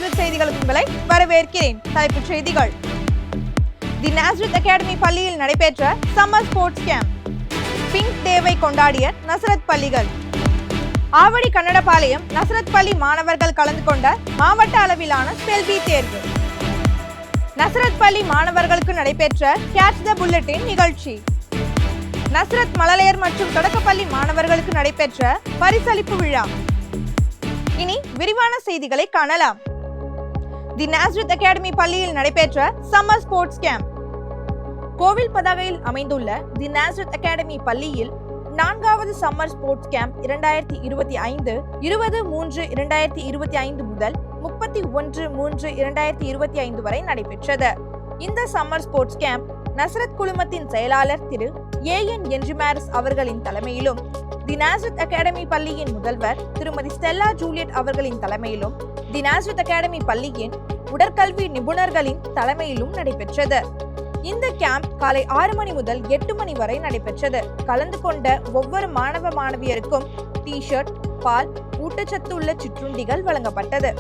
Nazareth செய்திகளுக்கு உங்களை வரவேற்கிறேன். தலைப்புச் செய்திகள். தி நாசரத் அகாடமி பள்ளியில் நடைபெற்ற சம்மர் ஸ்போர்ட்ஸ் கேம்ப். பிங்க் டேவை கொண்டாடிய நசரத் பள்ளிகள். ஆவடி கன்னடபாளையம் நசரத் பள்ளி மாணவர்கள் கலந்து கொண்ட மாவட்ட அளவிலான ஸ்பெல்-பி தேர்வு. நசரத் பள்ளி மாணவர்களுக்கு நடைபெற்ற கேட்ச் த புல்லட்டின் நிகழ்ச்சி. நசரத் மழலையர் மற்றும் தொடக்கப்பள்ளி மாணவர்களுக்கு நடைபெற்ற பரிசளிப்பு விழா. இனி விரிவான செய்திகளை காணலாம். தி நாசரத் அகாடமி பள்ளியில் நடைபெற்ற சம்மர் ஸ்போர்ட்ஸ் கேம்ப். கோவில் பதாகையில் அமைந்துள்ள தி நாசரத் அகாடமி பள்ளியில் 4வது சம்மர் ஸ்போர்ட்ஸ் கேம்ப் 2025 20/3/2025 முதல் 31/3/2025 வரை நடைபெற்றது. இந்த சம்மர் ஸ்போர்ட்ஸ் கேம்ப் நசரத் குழுமத்தின் செயலாளர் திரு ஏஎன் என்ஜிமாரிஸ் அவர்களின் தலைமையிலும், தி நாசரத் அகாடமி பள்ளியின் முதல்வர் திருமதி ஸ்டெல்லா ஜூலியட் அவர்களின் தலைமையிலும், தி நாசரத் அகாடமி பள்ளியின் உடற்கல்வி நிபுணர்களின் தலைமையிலும் நடைபெற்றது. இந்த கேம்ப் காலை 6 மணி முதல் 8 மணி வரை நடைபெற்றது. கலந்து கொண்ட ஒவ்வொரு மாணவ மாணவியருக்கும் டி-ஷர்ட், பால், ஊட்டச்சத்து உள்ள சிற்றுண்டிகள் வழங்கப்பட்டது.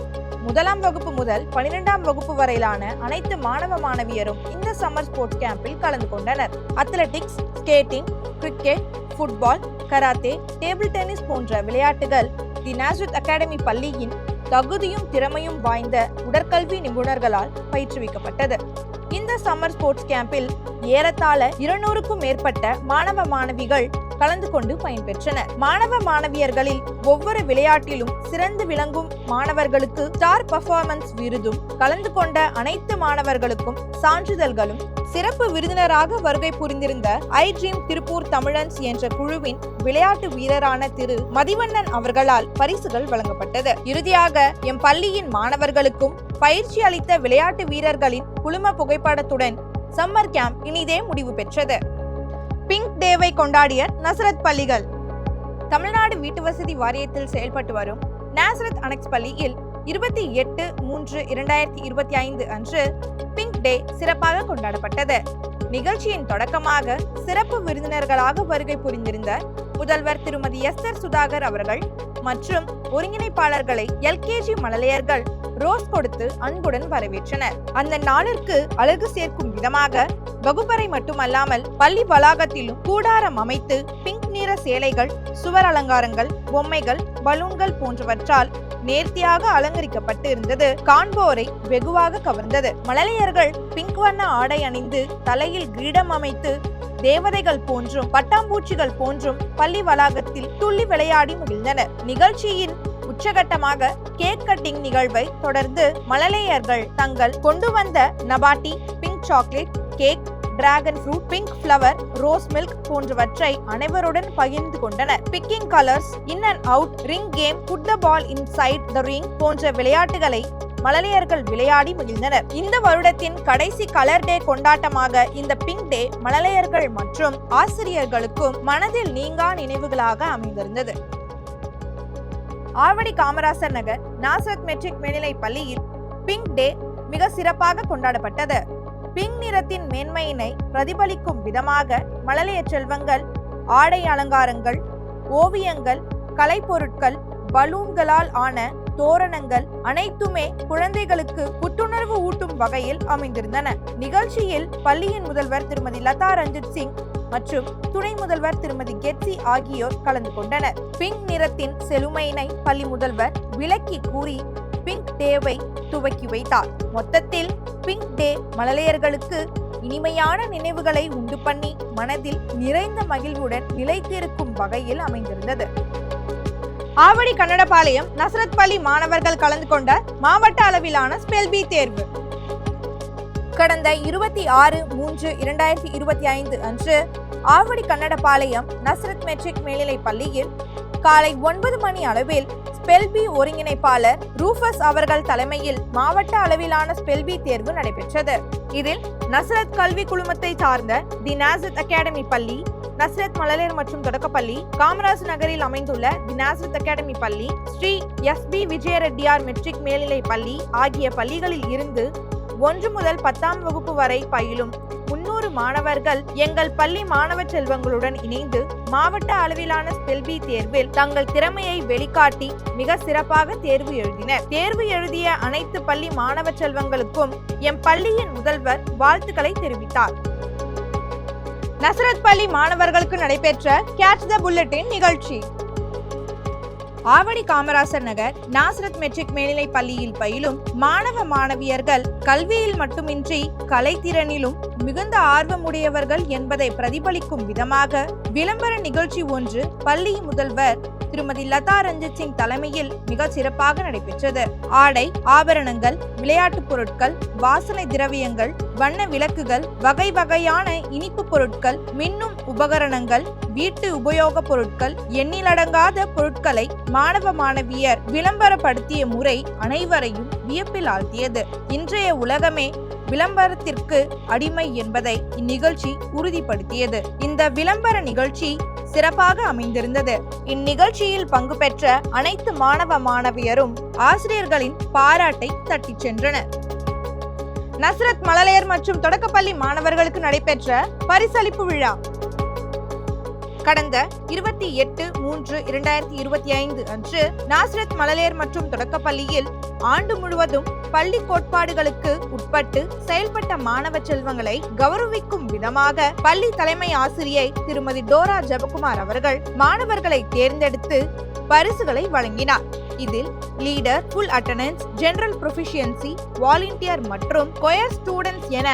1ஆம் வகுப்பு முதல் 12ஆம் வகுப்பு வரையிலான அனைத்து மாணவ மாணவியரும் இந்த சம்மர் ஸ்போர்ட்ஸ் கேம்பில் கலந்து கொண்டனர். Athletics, skating, cricket, football, karate, table tennis போன்ற விளையாட்டுகள் தி நாசரத் அகாடமி பள்ளியின் தகுதியும் திறமையும் வாய்ந்த உடற்கல்வி நிபுணர்களால் பயிற்றுவிக்கப்பட்டது. இந்த சம்மர் ஸ்போர்ட்ஸ் கேம்பில் ஏறத்தாழ 200க்கும் மேற்பட்ட மாணவ மாணவிகள் கலந்து கொண்டு பயன்பெற்றனர். மாணவ மாணவியர்களில் ஒவ்வொரு விளையாட்டிலும் சிறந்து விளங்கும் மாணவர்களுக்கு ஸ்டார் பர்ஃபார்மன்ஸ் விருதும், கலந்து கொண்ட அனைத்து மாணவர்களுக்கும் சான்றிதழ்களும், சிறப்பு விருந்தினராக வருகை புரிந்திருந்த ஐ ட்ரீம் திருப்பூர் தமிழன்ஸ் என்ற குழுவின் விளையாட்டு வீரரான திரு மதிவண்ணன் அவர்களால் பரிசுகள் வழங்கப்பட்டது. இறுதியாக எம் பள்ளியின் மாணவர்களுக்கும் பயிற்சி அளித்த விளையாட்டு வீரர்களின் குழும புகைப்படத்துடன் சம்மர் கேம்ப் இனிதே முடிவு பெற்றது. பிங்க் டேவை கொண்டாடிய நசரத் பள்ளிகள். தமிழ்நாடு வீட்டு வசதி வாரியத்தில் செயல்பட்டு வரும் நாசரத் அனெக்ஸ் பள்ளியில் 28/3/2025 அன்று பிங்க் டே சிறப்பாக கொண்டாடப்பட்டது. நிகழ்ச்சியின் தொடக்கமாக சிறப்பு விருந்தினர்களாக வருகை புரிந்திருந்த முதல்வர் திருமதி எஸ்தர் சுதாகர் அவர்கள் மற்றும் ஒருங்கிணைப்பாளர்களை LKG மழலையர்கள் ரோஸ் கொடுத்து அன்புடன் வரவேற்றனர். அந்த நாளிற்கு அழகு சேர்க்கும் விதமாக வகுப்பறை மட்டுமல்லாமல் பள்ளி வளாகத்திலும் கூடாரம் அமைத்து பிங்க் நிற சேலைகள், சுவர் அலங்காரங்கள், பொம்மைகள், பலூன்கள் போன்றவற்றால் நேர்த்தியாக அலங்கரிக்கப்பட்டு இருந்தது. காண்போரை வெகுவாக கவர்ந்தது. மழலையர்கள் பிங்க் வண்ண ஆடை அணிந்து தலையில் கிரீடம் அமைத்து தேவதைகள் போன்றும் பட்டாம்பூச்சிகள் போன்றும் பள்ளி வளாகத்தில் துள்ளி விளையாடி மகிழ்ந்தனர். நிகழ்ச்சியின் உச்சகட்டமாக கேக் கட்டிங் நிகழ்வை தொடர்ந்து மழலையர்கள் தங்கள் கொண்டு வந்த நபாட்டி, pink chocolate, cake, dragon fruit, pink flower, rose milk போன்றவற்றை அனைவருடன் பகிர்ந்து கொண்டனர். Picking colours, in and out, ring game, put the ball inside the ring போன்ற விளையாட்டுகளை மழலையர்கள் விளையாடி மகிழ்ந்தனர். இந்த வருடத்தின் கடைசி கலர் டே கொண்டாட்டமாக இந்த பிங்க் டே மழலையர்கள் மற்றும் ஆசிரியர்களுக்கும் மனதில் நீங்கா நினைவுகளாக அமைந்திருந்தது. ஆவடி காமராசர் நகர் நாசரத் மெட்ரிக் மேல்நிலை பள்ளியில் பிங்க் டே மிக சிறப்பாக கொண்டாடப்பட்டது. பிங்க் நிறத்தின் மேன்மையினை பிரதிபலிக்கும் விதமாக மழலையர் செல்வங்கள் ஆடை அலங்காரங்கள், ஓவியங்கள், கலைப்பொருட்கள், பலூன்களால் ஆன தோரணங்கள் அனைத்துமே குழந்தைகளுக்கு புத்துணர்வு ஊட்டும் வகையில் அமைந்திருந்தன. நிகழ்ச்சியில் பள்ளியின் முதல்வர் திருமதி லதா ரஞ்சித் சிங் மற்றும் துணை முதல்வர் திருமதி கெட்சி ஆகியோர் கலந்து கொண்டனர். பிங்க் நிறத்தின் செழுமையினை பள்ளி முதல்வர் விளக்கி கூறி பிங்க் டேவை துவக்கி வைத்தார். மொத்தத்தில் பிங்க் டே மழலையர்களுக்கு இனிமையான நினைவுகளை உண்டு பண்ணி மனதில் நிறைந்த மகிழ்வுடன் நிலைத்திருக்கும் வகையில் அமைந்திருந்தது. ஆவடி கன்னடபாளையம் நசரத் பள்ளி மாணவர்கள் கலந்து கொண்ட மாவட்ட அளவிலான ஸ்பெல்-பி தேர்வு. கடந்த 26/3/2025 அன்று ஆவடி கன்னடபாளையம் நசரத் மெட்ரிக் மேல்நிலை பள்ளியில் காலை 9 மணி அளவில் ஸ்பெல்-பி ஒருங்கிணைப்பாளர் ரூஃபஸ் அவர்கள் தலைமையில் மாவட்ட அளவிலான ஸ்பெல்-பி தேர்வு நடைபெற்றது. இதில் நசரத் கல்வி குழுமத்தை சார்ந்த தி நாசரத் அகாடமி பள்ளி, நசரத் மழலையர் மற்றும் தொடக்கப்பள்ளி, காமராஜ் நகரில் அமைந்துள்ள தி நாசரத் அகாடமி பள்ளி, ஸ்ரீ SB விஜயரெட்டியார் மெட்ரிக் மேல்நிலை பள்ளி ஆகிய பள்ளிகளில் இருந்து 1 முதல் 10ஆம் வகுப்பு வரை பயிலும் 300 500 மாணவர்கள் எங்கள் பள்ளி மாணவ செல்வங்களுடன் இணைந்து மாவட்ட அளவிலான ஸ்பெல்பி தேர்வில் தங்கள் திறமையை வெளிக்காட்டி மிக சிறப்பாக தேர்வு எழுதினர். தேர்வு எழுதிய அனைத்து பள்ளி மாணவ செல்வங்களுக்கும் எம் பள்ளியின் முதல்வர் வாழ்த்துக்களை தெரிவித்தார். நசரத் பள்ளி மாணவர்களுக்கு நடைபெற்ற கேட்ச் த புல்லட்டின் நிகழ்ச்சி. ஆவடி காமராசர் நகர் நாசரத் மெட்ரிக் மேல்நிலை பள்ளியில் பயிலும் மாணவ மாணவியர்கள் கல்வியில் மட்டுமின்றி கலைத்திறனிலும் மிகுந்த ஆர்வமுடையவர்கள் என்பதை பிரதிபலிக்கும் விதமாக விளம்பர நிகழ்ச்சி ஒன்று பள்ளி முதல்வர் திருமதி லதா ரஞ்சித் சிங் தலைமையில் மிக சிறப்பாக நடைபெற்றது. ஆடை, ஆபரணங்கள், விளையாட்டுப் பொருட்கள், வாசனை திரவியங்கள், வண்ண விளக்குகள், வகை வகையான இனிப்பு பொருட்கள், மின்னும் உபகரணங்கள், வீட்டு உபயோக பொருட்கள், எண்ணிலடங்காத பொருட்களை மாணவ மாணவியர் விளம்பரப்படுத்திய முறை அனைவரையும் வியப்பில் ஆழ்த்தியது. இன்றைய உலகமே விளம்பரத்திற்கு அடிமை என்பதை இந்நிகழ்ச்சி உறுதிப்படுத்தியது. இந்த விளம்பர நிகழ்ச்சி சிறப்பாக அமைந்திருந்தது. இந்நிகழ்ச்சியில் பங்கு பெற்ற அனைத்து மாணவ மாணவியரும் ஆசிரியர்களின் பாராட்டை தட்டிச் சென்றனர். நசரத் மழலையர் மற்றும் தொடக்கப்பள்ளி மாணவர்களுக்கு நடைபெற்ற பரிசளிப்பு விழா. கடந்த 28/3/2025 அன்று நாசரத் மழலையர் மற்றும் தொடக்கப்பள்ளியில் ஆண்டு முழுவதும் பள்ளி கோட்பாடுகளுக்கு உட்பட்டு செயல்பட்ட மாணவ செல்வங்களை கௌரவிக்கும் விதமாக பள்ளி தலைமை ஆசிரியை திருமதி டோரா ஜெபகுமார் அவர்கள் மாணவர்களை தேர்ந்தெடுத்து பரிசுகளை வழங்கினார். இதில் leader, full attendance, general proficiency, volunteer மற்றும் கொயர் ஸ்டூடெண்ட்ஸ் என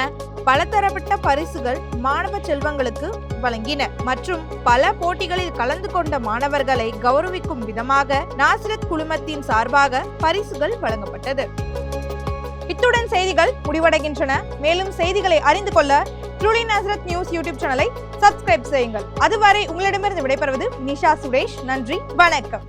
பலதரப்பட்ட பரிசுகள் மாணவ செல்வங்களுக்கு வழங்கின மற்றும் பல போட்டிகளில் கலந்து கொண்ட மாணவர்களை கௌரவிக்கும் விதமாக நாசரத் குழுமத்தின் சார்பாக பரிசுகள் வழங்கப்பட்டது. இத்துடன் செய்திகள் முடிவடைகின்றன. மேலும் செய்திகளை அறிந்து கொள்ள ட்ரூலி நசரத் நியூஸ் யூடியூப் சேனலை சப்ஸ்கிரைப் செய்யுங்கள். அதுவரை உங்களிடமிருந்து விடைபெறுவது நிஷா சுரேஷ். நன்றி, வணக்கம்.